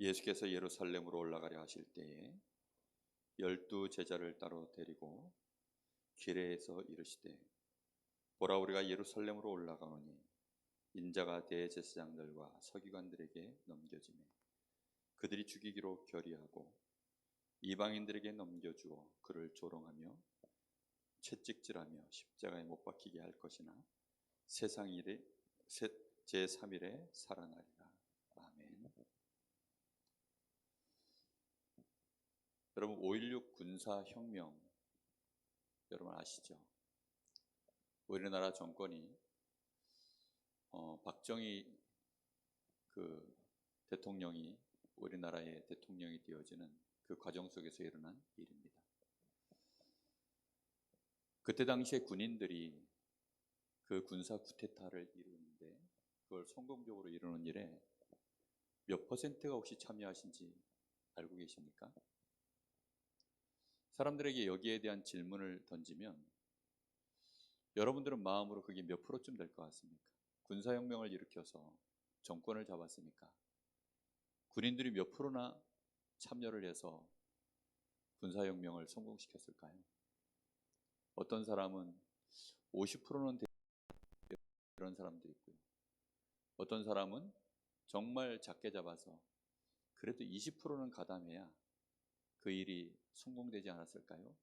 예수께서 예루살렘으로 올라가려 하실 때에 12제자를 따로 데리고 기레에서 이르시되 보라 우리가 예루살렘으로 올라가오니 인자가 대제사장들과 서기관들에게 넘겨지매 그들이 죽이기로 결의하고 이방인들에게 넘겨주어 그를 조롱하며 채찍질하며 십자가에 못 박히게 할 것이나 제3일에 살아나리라. 아멘. 여러분 5.16 군사혁명 여러분 아시죠? 우리나라 정권이 박정희 대통령이 우리나라의 대통령이 되어지는 그 과정 속에서 일어난 일입니다. 그때 당시에 군인들이 그 군사 쿠데타를 이루는데 그걸 성공적으로 이루는 일에 몇 퍼센트가 혹시 참여하신지 알고 계십니까? 사람들에게 여기에 대한 질문을 던지면 여러분들은 마음으로 그게 몇 프로쯤 될 것 같습니까? 군사혁명을 일으켜서 정권을 잡았으니까 군인들이 몇 프로나 참여를 해서 군사혁명을 성공시켰을까요? 어떤 사람은 50%는 이런 사람도 있고요. 어떤 사람은 정말 작게 잡아서 그래도 20%는 가담해야 그 일이 성공되지 않았을까요?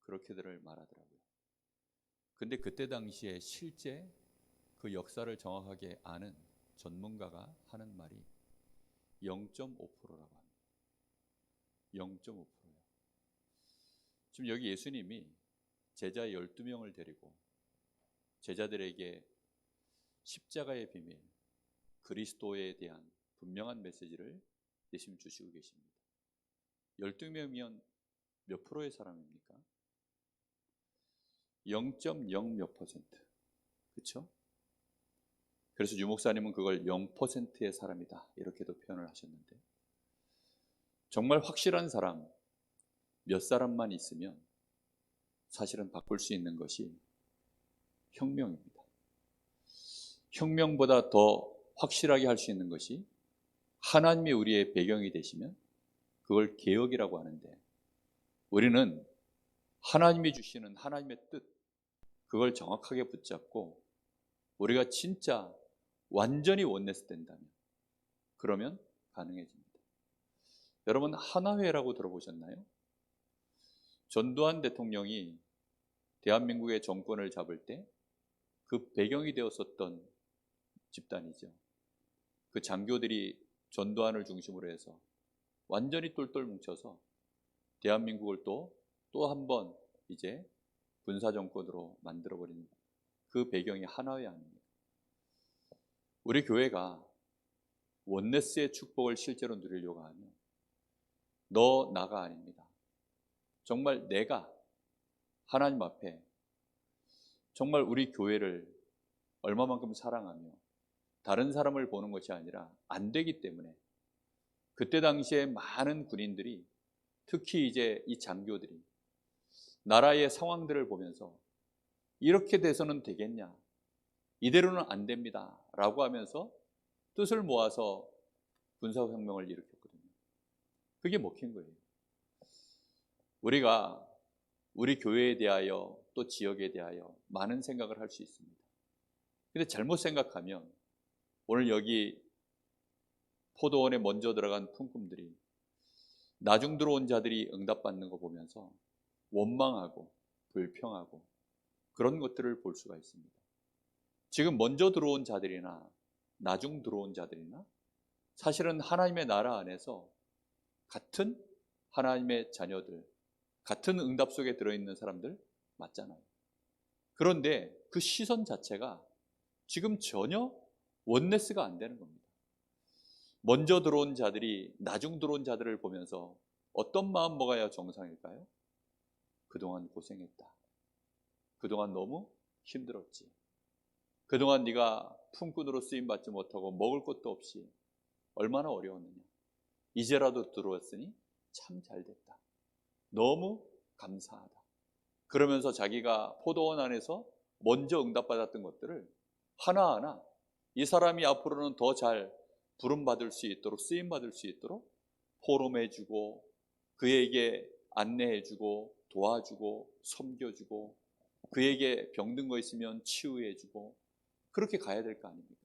그렇게들을 말하더라고요. 근데 그때 당시에 실제 그 역사를 정확하게 아는 전문가가 하는 말이 0.5%라고 합니다. 0.5%요. 지금 여기 예수님이 제자 12명을 데리고 제자들에게 십자가의 비밀, 그리스도에 대한 분명한 메시지를 예수님 주시고 계십니다. 12명이면 몇 프로의 사람입니까? 0.0 몇 퍼센트. 그렇죠? 그래서 유목사님은 그걸 0%의 사람이다 이렇게도 표현을 하셨는데 정말 확실한 사람 몇 사람만 있으면 사실은 바꿀 수 있는 것이 혁명입니다. 혁명보다 더 확실하게 할 수 있는 것이 하나님이 우리의 배경이 되시면 그걸 개혁이라고 하는데 우리는 하나님이 주시는 하나님의 뜻 그걸 정확하게 붙잡고 우리가 진짜 완전히 원네스 된다면 그러면 가능해집니다. 여러분 하나회라고 들어보셨나요? 전두환 대통령이 대한민국의 정권을 잡을 때 그 배경이 되었었던 집단이죠. 그 장교들이 전두환을 중심으로 해서 완전히 똘똘 뭉쳐서 대한민국을 또 한 번 이제 군사정권으로 만들어버린 그 배경이 하나회 아닙니까? 우리 교회가 원네스의 축복을 실제로 누리려고 하면 너 나가 아닙니다. 정말 내가 하나님 앞에 정말 우리 교회를 얼마만큼 사랑하며 다른 사람을 보는 것이 아니라 안 되기 때문에 그때 당시에 많은 군인들이 특히 이제 이 장교들이 나라의 상황들을 보면서 이렇게 돼서는 되겠냐 이대로는 안 됩니다 라고 하면서 뜻을 모아서 군사혁명을 일으켰거든요. 그게 먹힌 거예요. 우리가 우리 교회에 대하여 또 지역에 대하여 많은 생각을 할 수 있습니다. 근데 잘못 생각하면 오늘 여기 포도원에 먼저 들어간 품꾼들이 나중 들어온 자들이 응답받는 거 보면서 원망하고 불평하고 그런 것들을 볼 수가 있습니다. 지금 먼저 들어온 자들이나 나중 들어온 자들이나 사실은 하나님의 나라 안에서 같은 하나님의 자녀들, 같은 응답 속에 들어있는 사람들 맞잖아요. 그런데 그 시선 자체가 지금 전혀 원네스가 안 되는 겁니다. 먼저 들어온 자들이 나중 들어온 자들을 보면서 어떤 마음 먹어야 정상일까요? 그동안 고생했다. 그동안 너무 힘들었지. 그동안 네가 품꾼으로 쓰임받지 못하고 먹을 것도 없이 얼마나 어려웠느냐. 이제라도 들어왔으니 참 잘됐다. 너무 감사하다. 그러면서 자기가 포도원 안에서 먼저 응답받았던 것들을 하나하나 이 사람이 앞으로는 더 잘 부름받을 수 있도록, 쓰임받을 수 있도록 포럼해주고 그에게 안내해주고 도와주고 섬겨주고 그에게 병든 거 있으면 치유해주고 그렇게 가야 될 거 아닙니까?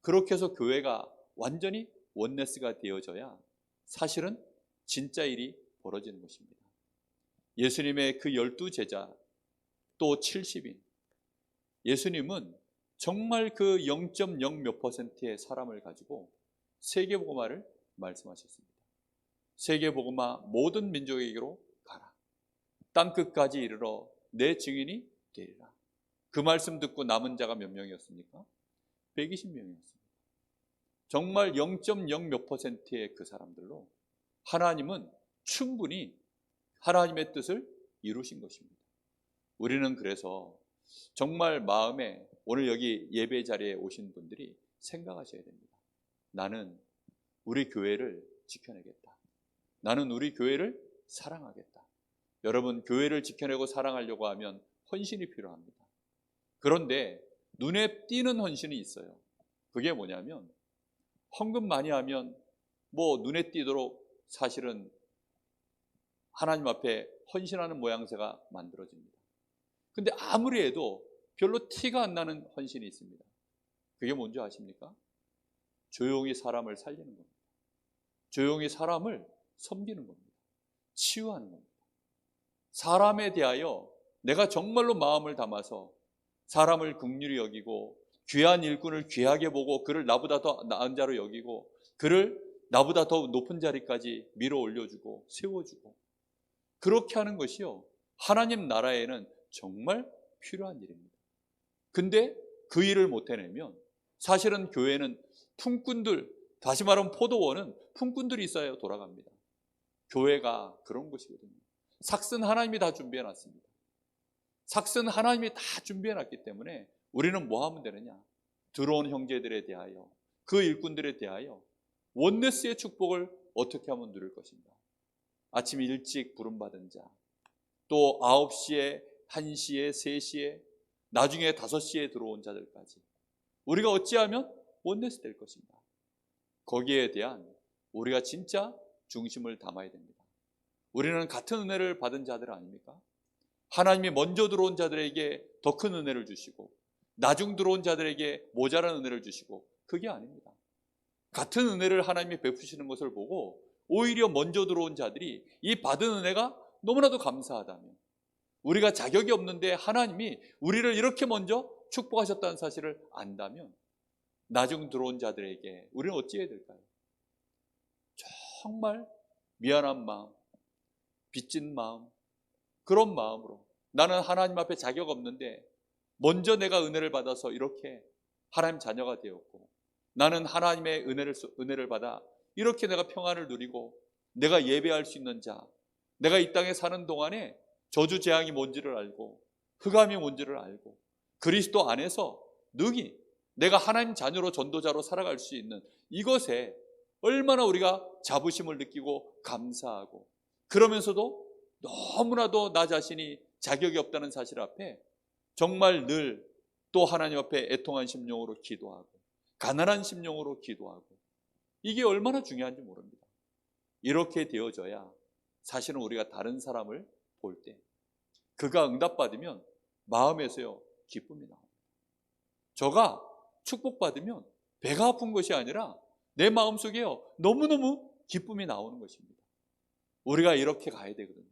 그렇게 해서 교회가 완전히 원네스가 되어져야 사실은 진짜 일이 벌어지는 것입니다. 예수님의 그 12제자 또 70인, 예수님은 정말 그 0.0 몇 퍼센트의 사람을 가지고 세계복음화를 말씀하셨습니다. 세계복음화 모든 민족에게로 가라. 땅끝까지 이르러 내 증인이 되리라. 그 말씀 듣고 남은 자가 몇 명이었습니까? 120명이었습니다. 정말 0.0 몇 퍼센트의 그 사람들로 하나님은 충분히 하나님의 뜻을 이루신 것입니다. 우리는 그래서 정말 마음에 오늘 여기 예배 자리에 오신 분들이 생각하셔야 됩니다. 나는 우리 교회를 지켜내겠다. 나는 우리 교회를 사랑하겠다. 여러분, 교회를 지켜내고 사랑하려고 하면 헌신이 필요합니다. 그런데 눈에 띄는 헌신이 있어요. 그게 뭐냐면 헌금 많이 하면 뭐 눈에 띄도록 사실은 하나님 앞에 헌신하는 모양새가 만들어집니다. 근데 아무리 해도 별로 티가 안 나는 헌신이 있습니다. 그게 뭔지 아십니까? 조용히 사람을 살리는 겁니다. 조용히 사람을 섬기는 겁니다. 치유하는 겁니다. 사람에 대하여 내가 정말로 마음을 담아서 사람을 긍휼히 여기고 귀한 일꾼을 귀하게 보고 그를 나보다 더 나은 자로 여기고 그를 나보다 더 높은 자리까지 밀어 올려주고 세워주고 그렇게 하는 것이요, 하나님 나라에는 정말 필요한 일입니다. 근데 그 일을 못 해내면 사실은 교회는 품꾼들, 다시 말하면 포도원은 품꾼들이 있어야 돌아갑니다. 교회가 그런 것이거든요. 삭슨 하나님이 다 준비해놨습니다. 삭슨 하나님이 다 준비해놨기 때문에 우리는 뭐 하면 되느냐? 들어온 형제들에 대하여, 그 일꾼들에 대하여 원네스의 축복을 어떻게 하면 누릴 것인가? 아침 일찍 부름받은 자, 또 9시에, 1시에, 3시에, 나중에 5시에 들어온 자들까지 우리가 어찌하면 원네스 될 것인가? 거기에 대한 우리가 진짜 중심을 담아야 됩니다. 우리는 같은 은혜를 받은 자들 아닙니까? 하나님이 먼저 들어온 자들에게 더 큰 은혜를 주시고 나중 들어온 자들에게 모자란 은혜를 주시고 그게 아닙니다. 같은 은혜를 하나님이 베푸시는 것을 보고 오히려 먼저 들어온 자들이 이 받은 은혜가 너무나도 감사하다면, 우리가 자격이 없는데 하나님이 우리를 이렇게 먼저 축복하셨다는 사실을 안다면 나중 들어온 자들에게 우리는 어찌해야 될까요? 정말 미안한 마음, 빚진 마음, 그런 마음으로 나는 하나님 앞에 자격 없는데 먼저 내가 은혜를 받아서 이렇게 하나님 자녀가 되었고 나는 하나님의 은혜를 받아 이렇게 내가 평안을 누리고 내가 예배할 수 있는 자, 내가 이 땅에 사는 동안에 저주 재앙이 뭔지를 알고 흑암이 뭔지를 알고 그리스도 안에서 능히 내가 하나님 자녀로 전도자로 살아갈 수 있는 이것에 얼마나 우리가 자부심을 느끼고 감사하고, 그러면서도 너무나도 나 자신이 자격이 없다는 사실 앞에 정말 늘 또 하나님 앞에 애통한 심령으로 기도하고 가난한 심령으로 기도하고, 이게 얼마나 중요한지 모릅니다. 이렇게 되어져야 사실은 우리가 다른 사람을 볼 때 그가 응답받으면 마음에서요 기쁨이 나옵니다. 저가 축복받으면 배가 아픈 것이 아니라 내 마음속에요 너무너무 기쁨이 나오는 것입니다. 우리가 이렇게 가야 되거든요.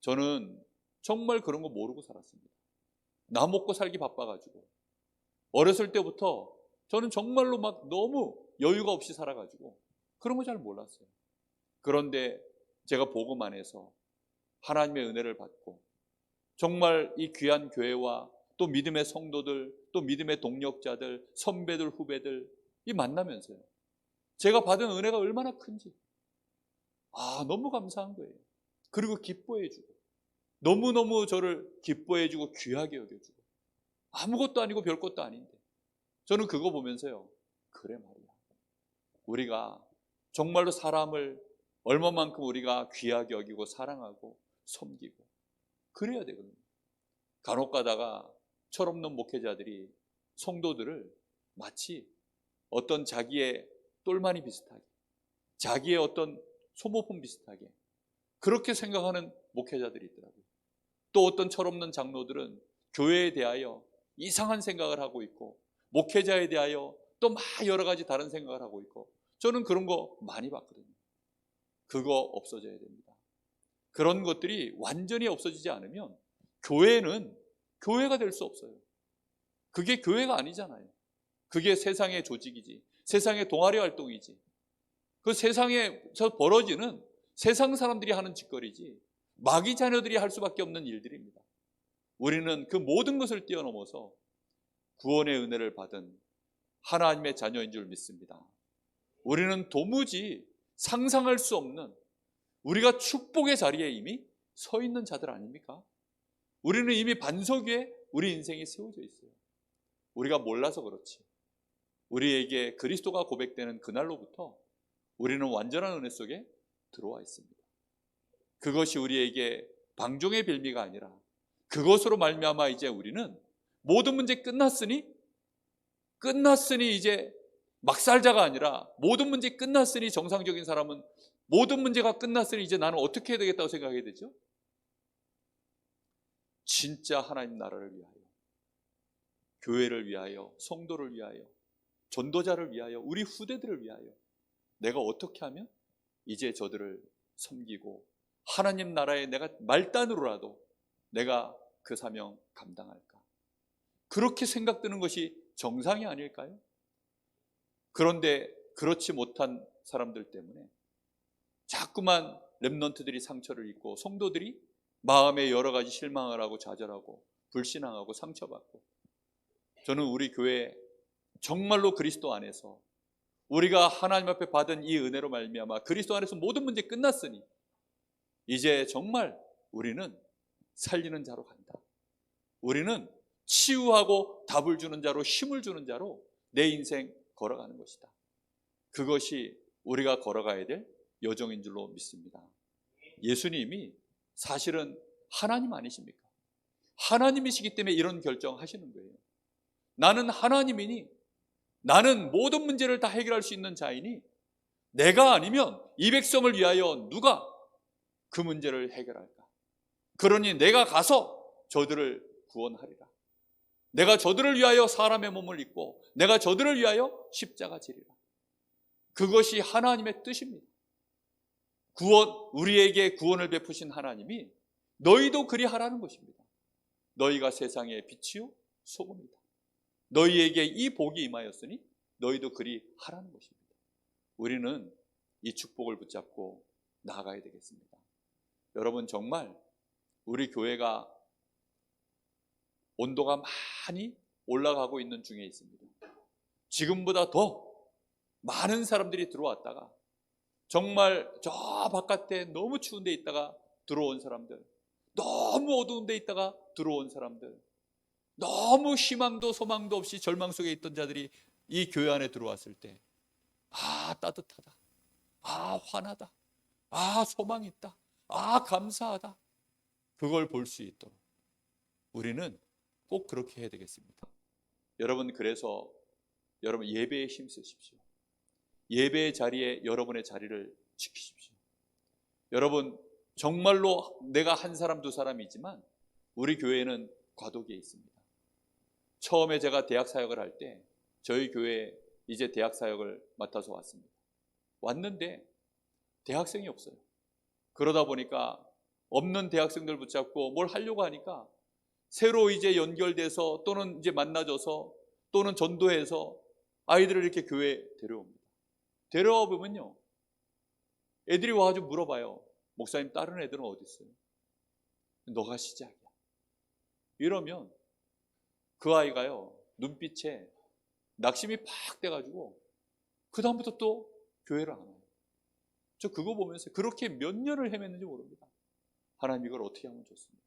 저는 정말 그런 거 모르고 살았습니다. 나 먹고 살기 바빠가지고 어렸을 때부터 저는 정말로 막 너무 여유가 없이 살아가지고 그런 거 잘 몰랐어요. 그런데 제가 복음 안에서 하나님의 은혜를 받고 정말 이 귀한 교회와 또 믿음의 성도들, 또 믿음의 동력자들, 선배들, 후배들 이 만나면서요 제가 받은 은혜가 얼마나 큰지 너무 감사한 거예요. 그리고 기뻐해주고 너무너무 저를 기뻐해주고 귀하게 여겨주고 아무것도 아니고 별것도 아닌데 저는 그거 보면서요 그래 말이야, 우리가 정말로 사람을 얼마만큼 우리가 귀하게 여기고 사랑하고 섬기고 그래야 되거든요. 간혹 가다가 철없는 목회자들이 성도들을 마치 어떤 자기의 똘마니 비슷하게, 자기의 어떤 소모품 비슷하게 그렇게 생각하는 목회자들이 있더라고요. 또 어떤 철없는 장로들은 교회에 대하여 이상한 생각을 하고 있고, 목회자에 대하여 또 막 여러 가지 다른 생각을 하고 있고, 저는 그런 거 많이 봤거든요. 그거 없어져야 됩니다. 그런 것들이 완전히 없어지지 않으면 교회는 교회가 될 수 없어요. 그게 교회가 아니잖아요. 그게 세상의 조직이지, 세상의 동아리 활동이지, 그 세상에서 벌어지는 세상 사람들이 하는 짓거리지, 마귀 자녀들이 할 수밖에 없는 일들입니다. 우리는 그 모든 것을 뛰어넘어서 구원의 은혜를 받은 하나님의 자녀인 줄 믿습니다. 우리는 도무지 상상할 수 없는, 우리가 축복의 자리에 이미 서 있는 자들 아닙니까? 우리는 이미 반석 위에 우리 인생이 세워져 있어요. 우리가 몰라서 그렇지, 우리에게 그리스도가 고백되는 그날로부터 우리는 완전한 은혜 속에 들어와 있습니다. 그것이 우리에게 방종의 빌미가 아니라 그것으로 말미암아 이제 우리는 모든 문제 끝났으니 이제 막 살자가 아니라, 모든 문제 끝났으니, 정상적인 사람은 모든 문제가 끝났으니 이제 나는 어떻게 해야 되겠다고 생각하게 되죠? 진짜 하나님 나라를 위하여, 교회를 위하여, 성도를 위하여, 전도자를 위하여, 우리 후대들을 위하여 내가 어떻게 하면 이제 저들을 섬기고 하나님 나라에 내가 말단으로라도 내가 그 사명 감당할까? 그렇게 생각되는 것이 정상이 아닐까요? 그런데 그렇지 못한 사람들 때문에 자꾸만 렘넌트들이 상처를 입고, 성도들이 마음에 여러 가지 실망을 하고 좌절하고 불신앙하고 상처받고, 저는 우리 교회 정말로 그리스도 안에서 우리가 하나님 앞에 받은 이 은혜로 말미암아 그리스도 안에서 모든 문제 끝났으니 이제 정말 우리는 살리는 자로 간다. 우리는 치유하고 답을 주는 자로, 힘을 주는 자로 내 인생 걸어가는 것이다. 그것이 우리가 걸어가야 될 여정인 줄로 믿습니다. 예수님이 사실은 하나님 아니십니까? 하나님이시기 때문에 이런 결정하시는 거예요. 나는 하나님이니, 나는 모든 문제를 다 해결할 수 있는 자이니, 내가 아니면 이 백성을 위하여 누가 그 문제를 해결할까? 그러니 내가 가서 저들을 구원하리라. 내가 저들을 위하여 사람의 몸을 입고 내가 저들을 위하여 십자가 지리라. 그것이 하나님의 뜻입니다. 우리에게 구원을 베푸신 하나님이 너희도 그리하라는 것입니다. 너희가 세상의 빛이요 소금이다. 너희에게 이 복이 임하였으니 너희도 그리하라는 것입니다. 우리는 이 축복을 붙잡고 나아가야 되겠습니다. 여러분, 정말 우리 교회가 온도가 많이 올라가고 있는 중에 있습니다. 지금보다 더 많은 사람들이 들어왔다가 정말 저 바깥에 너무 추운 데 있다가 들어온 사람들, 너무 어두운 데 있다가 들어온 사람들, 너무 희망도 소망도 없이 절망 속에 있던 자들이 이 교회 안에 들어왔을 때, 아 따뜻하다, 아 환하다, 아 소망 있다, 아 감사하다, 그걸 볼 수 있도록 우리는 꼭 그렇게 해야 되겠습니다. 여러분, 그래서 여러분 예배에 힘쓰십시오. 예배의 자리에 여러분의 자리를 지키십시오. 여러분, 정말로 내가 한 사람 두 사람이지만 우리 교회는 과도기에 있습니다. 처음에 제가 대학 사역을 할 때 저희 교회에 이제 대학 사역을 맡아서 왔습니다. 왔는데 대학생이 없어요. 그러다 보니까 없는 대학생들 붙잡고 뭘 하려고 하니까 새로 이제 연결돼서 또는 이제 만나줘서 또는 전도해서 아이들을 이렇게 교회에 데려옵니다. 데려와 보면요, 애들이 와가지고 물어봐요. 목사님, 다른 애들은 어디 있어요? 너가 시작이야. 이러면 그 아이가요, 눈빛에 낙심이 팍 돼가지고 그 다음부터 또 교회를 안 와요. 저 그거 보면서 그렇게 몇 년을 헤맸는지 모릅니다. 하나님, 이걸 어떻게 하면 좋습니까?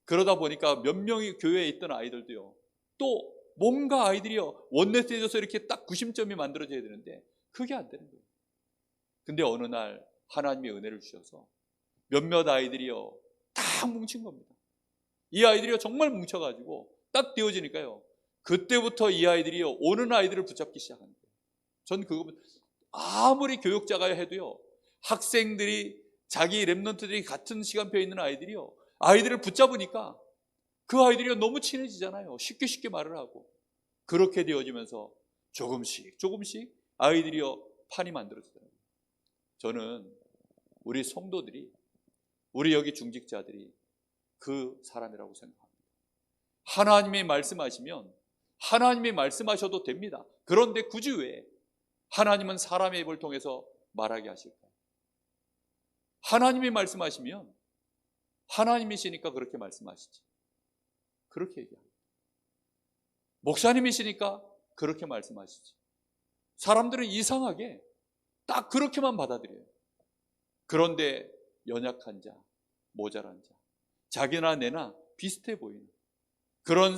그러다 보니까 몇 명이 교회에 있던 아이들도요, 또 뭔가 아이들이요 원넷에서 이렇게 딱 구심점이 만들어져야 되는데 그게 안 되는 거예요. 근데 어느 날 하나님의 은혜를 주셔서 몇몇 아이들이요 딱 뭉친 겁니다. 이 아이들이요 정말 뭉쳐가지고 딱 띄워지니까요, 그때부터 이 아이들이요 오는 아이들을 붙잡기 시작하는 거예요. 전 그거 아무리 교육자가 해도요, 학생들이, 자기 랩런트들이 같은 시간표에 있는 아이들이요, 아이들을 붙잡으니까 그 아이들이 너무 친해지잖아요. 쉽게 말을 하고. 그렇게 되어지면서 조금씩 아이들이요 판이 만들어지더라고요. 저는 우리 성도들이, 우리 여기 중직자들이 그 사람이라고 생각합니다. 하나님이 말씀하시면 하나님이 말씀하셔도 됩니다. 그런데 굳이 왜 하나님은 사람의 입을 통해서 말하게 하실까요? 하나님이 말씀하시면 하나님이시니까 그렇게 말씀하시지. 그렇게 얘기합니다. 목사님이시니까 그렇게 말씀하시지. 사람들은 이상하게 딱 그렇게만 받아들여요. 그런데 연약한 자, 모자란 자, 자기나 내나 비슷해 보이는 그런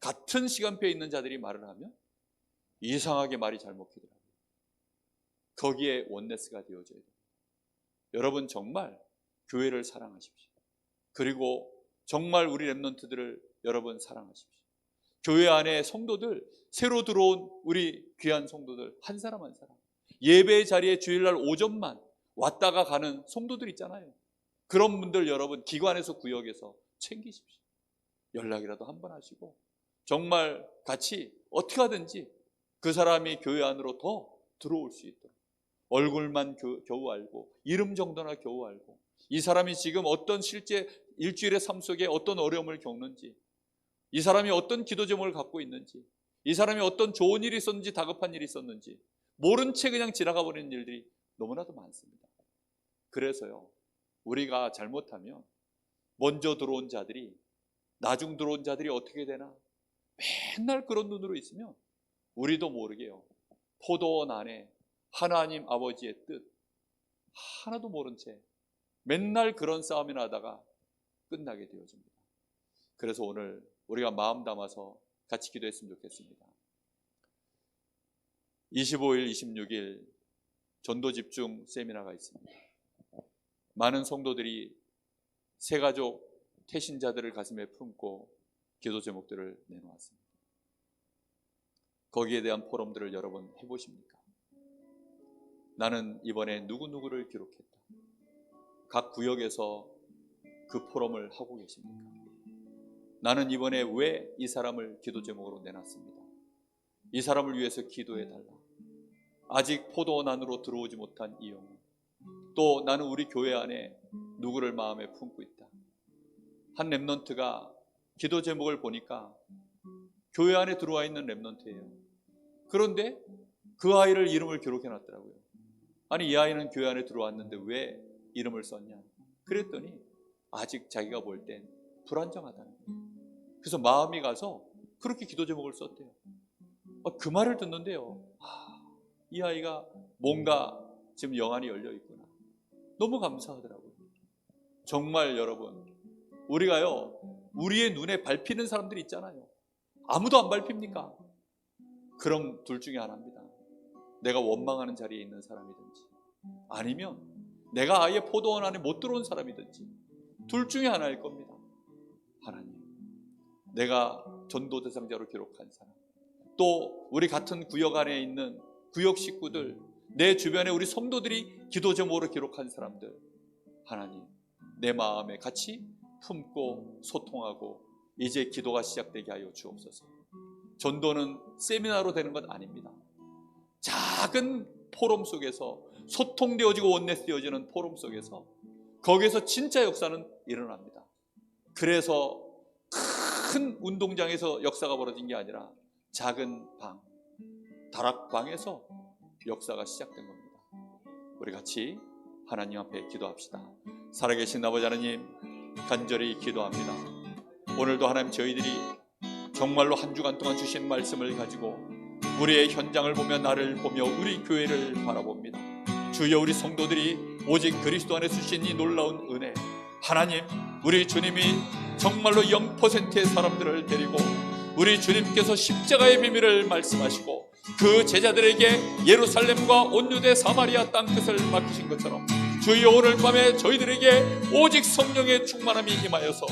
같은 시간표에 있는 자들이 말을 하면 이상하게 말이 잘 먹히더라고요. 거기에 원네스가 되어져야 돼요. 여러분 정말 교회를 사랑하십시오. 그리고 정말 우리 랩런트들을 여러분 사랑하십시오. 교회 안에 성도들, 새로 들어온 우리 귀한 성도들 한 사람 한 사람, 예배 자리에 주일날 오전만 왔다가 가는 성도들 있잖아요. 그런 분들 여러분 기관에서 구역에서 챙기십시오. 연락이라도 한번 하시고 정말 같이 어떻게 하든지 그 사람이 교회 안으로 더 들어올 수 있도록, 얼굴만 겨우 알고 이름 정도나 겨우 알고 이 사람이 지금 어떤 실제 일주일의 삶 속에 어떤 어려움을 겪는지, 이 사람이 어떤 기도 제목을 갖고 있는지, 이 사람이 어떤 좋은 일이 있었는지 다급한 일이 있었는지 모른 채 그냥 지나가 버리는 일들이 너무나도 많습니다. 그래서요, 우리가 잘못하면 먼저 들어온 자들이, 나중 들어온 자들이 어떻게 되나 맨날 그런 눈으로 있으면 우리도 모르게요, 포도원 안에 하나님 아버지의 뜻 하나도 모른 채 맨날 그런 싸움이나 하다가 끝나게 되어집니다. 그래서 오늘 우리가 마음 담아서 같이 기도했으면 좋겠습니다. 25일, 26일 전도 집중 세미나가 있습니다. 많은 성도들이 새가족 태신자들을 가슴에 품고 기도 제목들을 내놓았습니다. 거기에 대한 포럼들을 여러분 해보십니까? 나는 이번에 누구누구를 기록했다. 각 구역에서 그 포럼을 하고 계십니까? 나는 이번에 왜 이 사람을 기도 제목으로 내놨습니다. 이 사람을 위해서 기도해달라. 아직 포도원 안으로 들어오지 못한 이 영혼, 또 나는 우리 교회 안에 누구를 마음에 품고 있다. 한 랩런트가 기도 제목을 보니까 교회 안에 들어와 있는 랩런트예요. 그런데 그 아이를 이름을 기록해놨더라고요. 아니, 이 아이는 교회 안에 들어왔는데 왜 이름을 썼냐? 그랬더니 아직 자기가 볼 땐 불안정하다는 거예요. 그래서 마음이 가서 그렇게 기도 제목을 썼대요. 그 말을 듣는데요, 이 아이가 뭔가 지금 영안이 열려 있구나. 너무 감사하더라고요. 정말 여러분, 우리가요, 우리의 눈에 밟히는 사람들이 있잖아요. 아무도 안 밟힙니까? 그럼 둘 중에 하나입니다. 내가 원망하는 자리에 있는 사람이든지, 아니면 내가 아예 포도원 안에 못 들어온 사람이든지, 둘 중에 하나일 겁니다. 하나님, 내가 전도 대상자로 기록한 사람, 또 우리 같은 구역 안에 있는 구역 식구들, 내 주변에 우리 성도들이 기도 제목으로 기록한 사람들, 하나님, 내 마음에 같이 품고 소통하고 이제 기도가 시작되게 하여 주옵소서. 전도는 세미나로 되는 것 아닙니다. 작은 포럼 속에서 소통되어지고 원내스되어지는 포럼 속에서 거기에서 진짜 역사는 일어납니다. 그래서 큰 운동장에서 역사가 벌어진 게 아니라 작은 방, 다락방에서 역사가 시작된 겁니다. 우리 같이 하나님 앞에 기도합시다. 살아계신 아버지 하나님, 간절히 기도합니다. 오늘도 하나님, 저희들이 정말로 한 주간 동안 주신 말씀을 가지고 우리의 현장을 보며 나를 보며 우리 교회를 바라봅니다. 주여, 우리 성도들이 오직 그리스도 안에 주신 이 놀라운 은혜, 하나님, 우리 주님이 정말로 0%의 사람들을 데리고 우리 주님께서 십자가의 비밀을 말씀하시고 그 제자들에게 예루살렘과 온 유대 사마리아 땅끝을 맡기신 것처럼 주여, 오늘 밤에 저희들에게 오직 성령의 충만함이 임하여서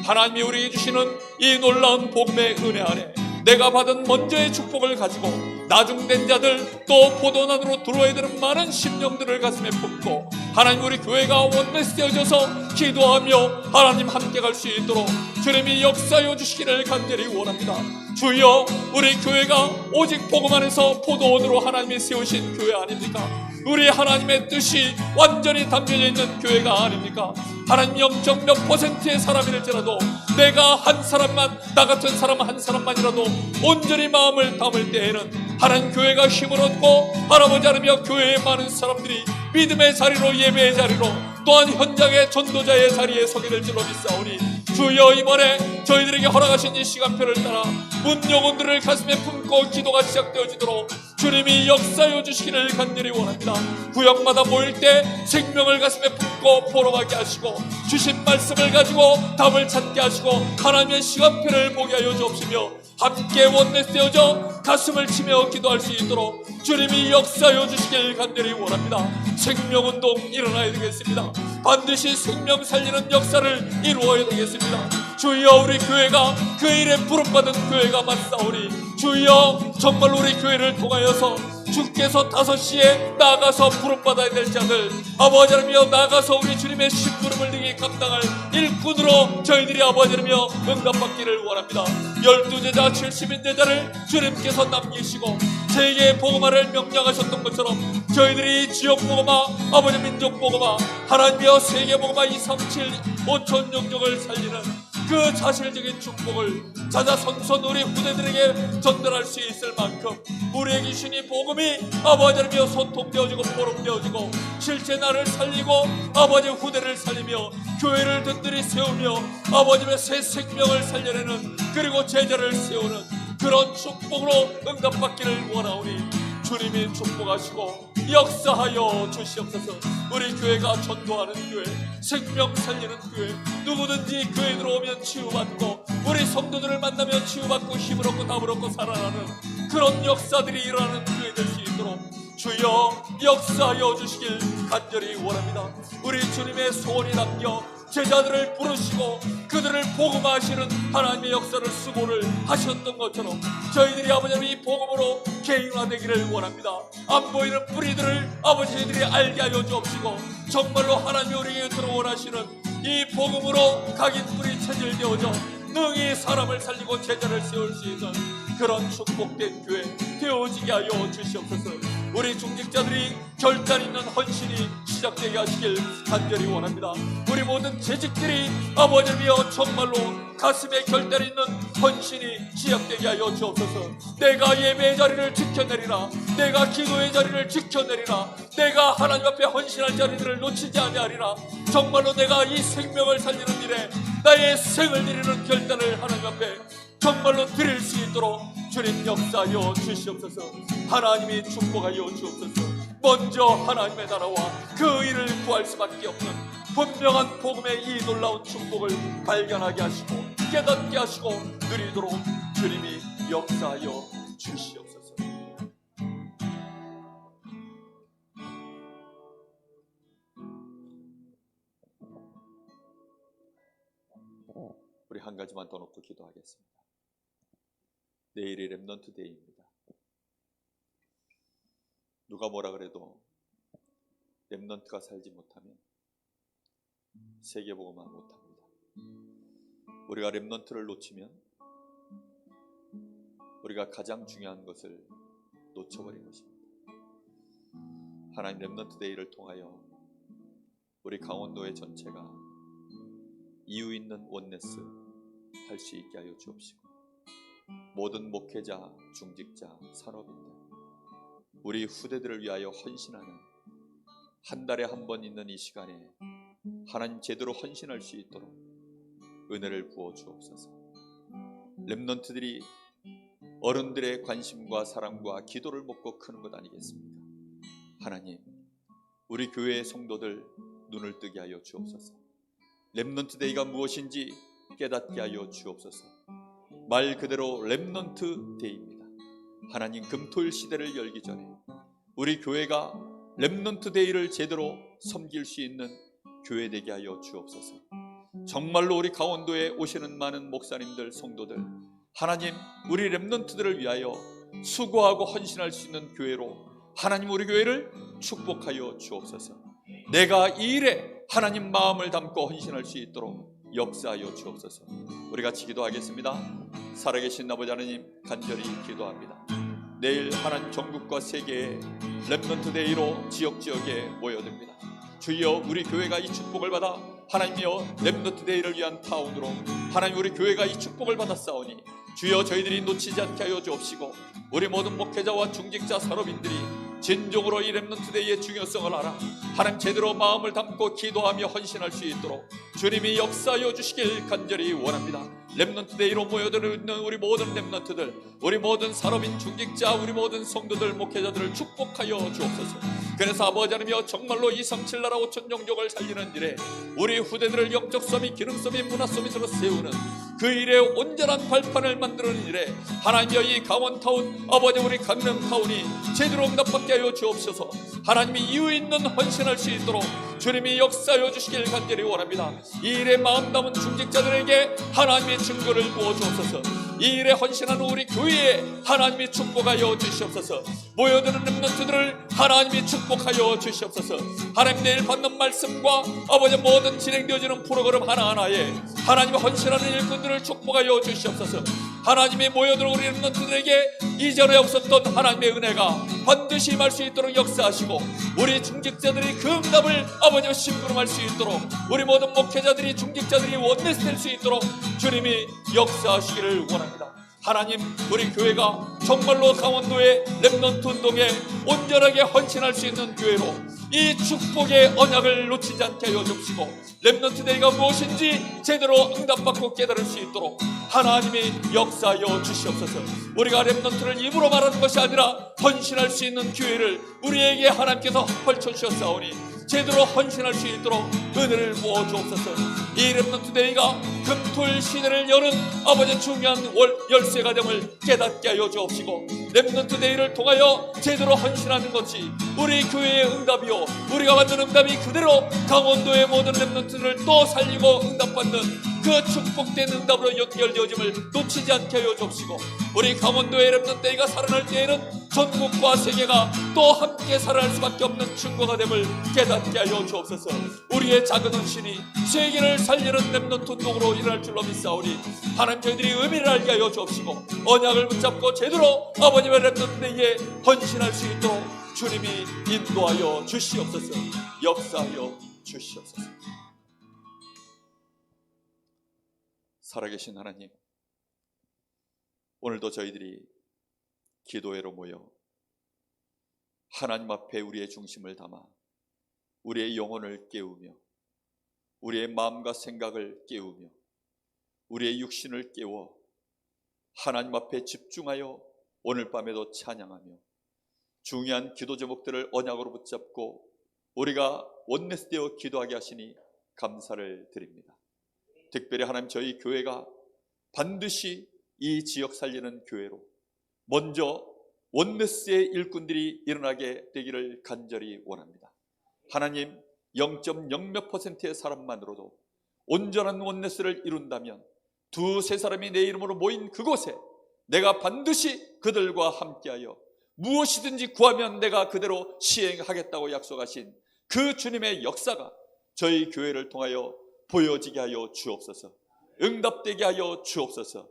하나님이 우리에게 주시는 이 놀라운 복음의 은혜 안에 내가 받은 먼저의 축복을 가지고 나중된 자들, 또 포도원으로 들어와야 되는 많은 심령들을 가슴에 품고 하나님, 우리 교회가 원내스 되어져서 기도하며 하나님 함께 갈 수 있도록 주님이 역사하여 주시기를 간절히 원합니다. 주여, 우리 교회가 오직 복음 안에서 포도원으로 하나님이 세우신 교회 아닙니까? 우리 하나님의 뜻이 완전히 담겨져 있는 교회가 아닙니까? 하나님, 0. 몇 %의 사람일지라도 내가 한 사람만, 나 같은 사람 한 사람만이라도 온전히 마음을 담을 때에는 하나님 교회가 힘을 얻고 할아버지 하나며 교회의 많은 사람들이 믿음의 자리로, 예배의 자리로, 또한 현장의 전도자의 자리에 서게 될 줄로 믿사오니 주여, 이번에 저희들에게 허락하신 이 시간표를 따라 문 영혼들을 가슴에 품고 기도가 시작되어지도록 주님이 역사하여 주시기를 간절히 원합니다. 구역마다 모일 때 생명을 가슴에 품고 포럼하게 하시고 주신 말씀을 가지고 답을 찾게 하시고 하나님의 시간표를 보게 하여 주옵시며 함께 원내스 되어져 가슴을 치며 기도할 수 있도록 주님이 역사하여 주시길 간절히 원합니다. 생명운동 일어나야 되겠습니다. 반드시 생명 살리는 역사를 이루어야 되겠습니다. 주여, 우리 교회가 그 일에 부름받은 교회가 맞사오니 주여, 정말 우리 교회를 통하여서 주께서 5시에 나가서 부름받아야 될 자들, 아버지 하나며 나가서 우리 주님의 심부름을 능히 감당할 일꾼으로 저희들이 아버지 하나며 응답받기를 원합니다. 12제자 70인 제자를 주님께서 남기시고 세계의 복음화를 명령하셨던 것처럼 저희들이 지역 복음화, 아버지 민족 복음화, 하나님이여 세계 복음화 237 5천 영역을 살리는 그 자실적인 축복을 자자손손 우리 후대들에게 전달할 수 있을 만큼 우리에게 주신 이 복음이 아버지 하나님이여 소통되어지고 포럼되어지고 실제 나를 살리고 아버지 후대를 살리며 교회를 든든히 세우며 아버지의 새 생명을 살려내는, 그리고 제자를 세우는 그런 축복으로 응답받기를 원하오니 주님이 축복하시고 역사하여 주시옵소서. 우리 교회가 전도하는 교회, 생명 살리는 교회, 누구든지 교회 들어오면 치유받고 우리 성도들을 만나면 치유받고 힘을 얻고 답을 얻고 살아나는 그런 역사들이 일어나는 교회 될 수 있도록 주여 역사하여 주시길 간절히 원합니다. 우리 주님의 소원이 담겨 제자들을 부르시고 그들을 복음하시는 하나님의 역사를 수고를 하셨던 것처럼 저희들이 아버지 이 복음으로 개인화되기를 원합니다. 안 보이는 뿌리들을 아버지들이 알게 하여 주옵시고 정말로 하나님이 우리에게 들어원하시는 이 복음으로 각인 뿌리 체질되어져 능히 사람을 살리고 제자를 세울 수 있는 그런 축복된 교회 되어지게 하여 주시옵소서. 우리 중직자들이 결단 있는 헌신이 시작되게 하시길 간절히 원합니다. 우리 모든 재직들이 아버지여 정말로 가슴에 결단 있는 헌신이 시작되게 하여 주옵소서. 내가 예배의 자리를 지켜내리라, 내가 기도의 자리를 지켜내리라, 내가 하나님 앞에 헌신할 자리들을 놓치지 아니하리라. 정말로 내가 이 생명을 살리는 일에 나의 생을 드리는 결단을 하나님 앞에 정말로 드릴 수 있도록 주님 역사하여 주시옵소서. 하나님이 축복하여 주옵소서. 먼저 하나님의 나라와 그 일을 구할 수밖에 없는 분명한 복음의 이 놀라운 축복을 발견하게 하시고 깨닫게 하시고 누리도록 주님이 역사하여 주시옵소서. 우리 한 가지만 더 놓고 기도하겠습니다. 내일이 렘넌트 데이입니다. 누가 뭐라 그래도 렘넌트가 살지 못하면 세계복음화 못합니다. 우리가 렘넌트를 놓치면 우리가 가장 중요한 것을 놓쳐버린 것입니다. 하나님, 렘넌트 데이를 통하여 우리 강원도의 전체가 이유 있는 원네스 할 수 있게 하여 주옵시고 모든 목회자, 중직자, 산업인들, 우리 후대들을 위하여 헌신하는 한 달에 한 번 있는 이 시간에 하나님 제대로 헌신할 수 있도록 은혜를 부어 주옵소서. 렘넌트들이 어른들의 관심과 사랑과 기도를 먹고 크는 것 아니겠습니까? 하나님, 우리 교회의 성도들 눈을 뜨게 하여 주옵소서. 렘넌트 데이가 무엇인지 깨닫게 하여 주옵소서. 말 그대로 렘넌트 데이입니다. 하나님, 금토일 시대를 열기 전에 우리 교회가 렘넌트 데이를 제대로 섬길 수 있는 교회 되게 하여 주옵소서. 정말로 우리 강원도에 오시는 많은 목사님들, 성도들, 하나님, 우리 렘넌트들을 위하여 수고하고 헌신할 수 있는 교회로 하나님 우리 교회를 축복하여 주옵소서. 내가 이 일에 하나님 마음을 담고 헌신할 수 있도록 역사하여 주옵소서. 우리 같이 기도하겠습니다. 살아계신 아버지 하나님, 간절히 기도합니다. 내일 하나님 전국과 세계의 렘넌트 데이로 지역지역에 모여듭니다. 주여, 우리 교회가 이 축복을 받아 하나님이여 렘넌트 데이를 위한 타운으로 하나님 우리 교회가 이 축복을 받았사오니 주여, 저희들이 놓치지 않게 하여 주옵시고 우리 모든 목회자와 중직자 산업인들이 진정으로 이 렘넌트 데이의 중요성을 알아 하나님 제대로 마음을 담고 기도하며 헌신할 수 있도록 주님이 역사하여 주시길 간절히 원합니다. 렘넌트 데이로 모여들어있는 우리 모든 렘넌트들, 우리 모든 산업인 중직자, 우리 모든 성도들, 목회자들을 축복하여 주옵소서. 그래서 아버지 하나님이여 정말로 237 나라 5천 종족을 살리는 일에 우리 후대들을 영적 서밋, 기능 서밋, 문화 서밋으로 세우는 그 일에 온전한 발판을 만드는 일에 하나님이여 이 강원타운, 아버지 우리 강릉타운이 제대로 응답받게 하여 주옵소서. 하나님이 이유 있는 헌신할 수 있도록 주님이 역사하여 주시길 간절히 원합니다. 이 일에 마음 담은 중직자들에게 하나님의 증거를 부어주옵소서. 이 일에 헌신하는 우리 교회에 하나님이 축복하여 주시옵소서. 모여드는 렘넌트들을 하나님이 축복하여 주시옵소서. 하나님 내일 받는 말씀과 아버지 모든 진행되어지는 프로그램 하나하나에 하나님 헌신하는 일꾼들을 축복하여 주시옵소서. 하나님이 모여들어 우리 렘넌트들에게 이전에 없었던 하나님의 은혜가 반드시 임할 수 있도록 역사하시고 우리 중직자들이 그 응답을 아버지와 심부름할 수 있도록 우리 모든 목회자들이 중직자들이 원내스 될 수 있도록 주님이 역사하시기를 원합니다. 하나님, 우리 교회가 정말로 강원도의 렘넌트 운동에 온전하게 헌신할 수 있는 교회로 이 축복의 언약을 놓치지 않게 하여 주시고 렘넌트 데이가 무엇인지 제대로 응답받고 깨달을 수 있도록 하나님이 역사하여 주시옵소서. 우리가 렘넌트를 입으로 말하는 것이 아니라 헌신할 수 있는 기회를 우리에게 하나님께서 펼쳐주셨사오니 제대로 헌신할 수 있도록 은혜를 부어주옵소서. 이 렘넌트 데이가 금토일 시대를 여는 아버지 중요한 열쇠가 됨을 깨닫게 하여 주옵시고 렘넌트 데이를 통하여 제대로 헌신하는 것이 우리 교회의 응답이요 우리가 받는 응답이 그대로 강원도의 모든 렘넌트를 또 살리고 응답받는 그 축복된 응답으로 연결되어짐을 놓치지 않게 하여 주옵시고 우리 강원도의 렘넌트 데이가 살아날 때에는 전국과 세계가 또 함께 살아날 수밖에 없는 증거가 됨을 깨닫게 하여 주옵소서. 우리의 작은 헌신이 세계를 살리는 렘넌트 운동으로 일어날 줄로 믿사오니 하나님 저희들이 의미를 알게 하여 주옵시고 언약을 붙잡고 제대로 아버님의 렘넌트 데이에 헌신할 수 있도록 주님이 인도하여 주시옵소서. 역사하여 주시옵소서. 살아계신 하나님, 오늘도 저희들이 기도회로 모여 하나님 앞에 우리의 중심을 담아 우리의 영혼을 깨우며 우리의 마음과 생각을 깨우며 우리의 육신을 깨워 하나님 앞에 집중하여 오늘 밤에도 찬양하며 중요한 기도 제목들을 언약으로 붙잡고 우리가 원내스되어 기도하게 하시니 감사를 드립니다. 특별히 하나님 저희 교회가 반드시 이 지역 살리는 교회로 먼저 원내스의 일꾼들이 일어나게 되기를 간절히 원합니다. 하나님 0.0몇 %의 사람만으로도 온전한 원내스를 이룬다면 두세 사람이 내 이름으로 모인 그곳에 내가 반드시 그들과 함께하여 무엇이든지 구하면 내가 그대로 시행하겠다고 약속하신 그 주님의 역사가 저희 교회를 통하여 보여지게 하여 주옵소서. 응답되게 하여 주옵소서.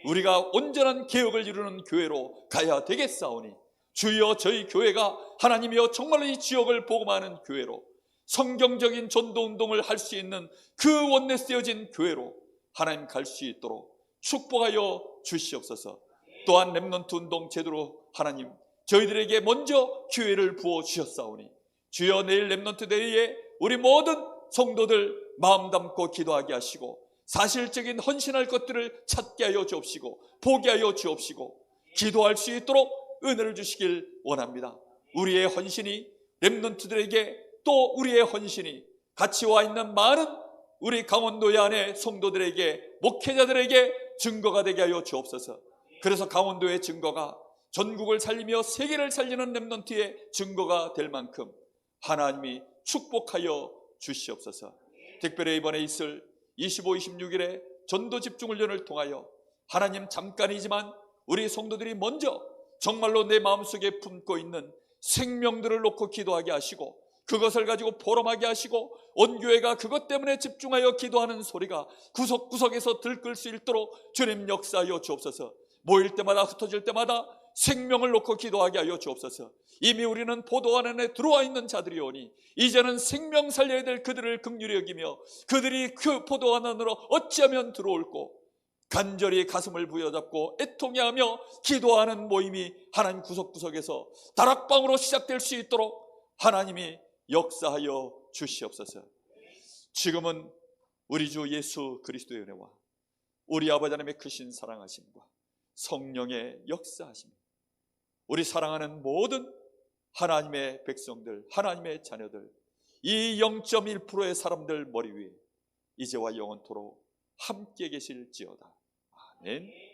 우리가 온전한 개혁을 이루는 교회로 가야 되겠사오니 주여 저희 교회가 하나님이여 정말로 이 지역을 복음하는 교회로 성경적인 전도운동을 할 수 있는 그 원내스여진 교회로 하나님 갈 수 있도록 축복하여 주시옵소서. 또한 렘넌트 운동 제대로 하나님 저희들에게 먼저 기회를 부어주셨사오니 주여 내일 렘넌트 데이에 우리 모든 성도들 마음 담고 기도하게 하시고 사실적인 헌신할 것들을 찾게 하여 주옵시고 보게 하여 주옵시고 기도할 수 있도록 은혜를 주시길 원합니다. 우리의 헌신이 렘넌트들에게 또 우리의 헌신이 같이 와 있는 많은 우리 강원도의 안에 성도들에게 목회자들에게 증거가 되게 하여 주옵소서. 그래서 강원도의 증거가 전국을 살리며 세계를 살리는 렘넌트의 증거가 될 만큼 하나님이 축복하여 주시옵소서. 특별히 이번에 있을 25, 26일에 전도 집중훈련을 통하여 하나님 잠깐이지만 우리 성도들이 먼저 정말로 내 마음속에 품고 있는 생명들을 놓고 기도하게 하시고 그것을 가지고 보람하게 하시고 온 교회가 그것 때문에 집중하여 기도하는 소리가 구석구석에서 들끓 수 있도록 주님 역사하여 주옵소서. 모일 때마다 흩어질 때마다 생명을 놓고 기도하게 하여 주옵소서. 이미 우리는 포도원 안에 들어와 있는 자들이오니 이제는 생명 살려야 될 그들을 긍휼히 여기며 그들이 그 포도원 안으로 어찌하면 들어올고 간절히 가슴을 부여잡고 애통해하며 기도하는 모임이 하나님 구석구석에서 다락방으로 시작될 수 있도록 하나님이 역사하여 주시옵소서. 지금은 우리 주 예수 그리스도의 은혜와 우리 아버지 하나님의 크신 사랑하심과 성령의 역사하심, 우리 사랑하는 모든 하나님의 백성들, 하나님의 자녀들, 이 0.1%의 사람들 머리 위에 이제와 영원토록 함께 계실지어다. 아멘.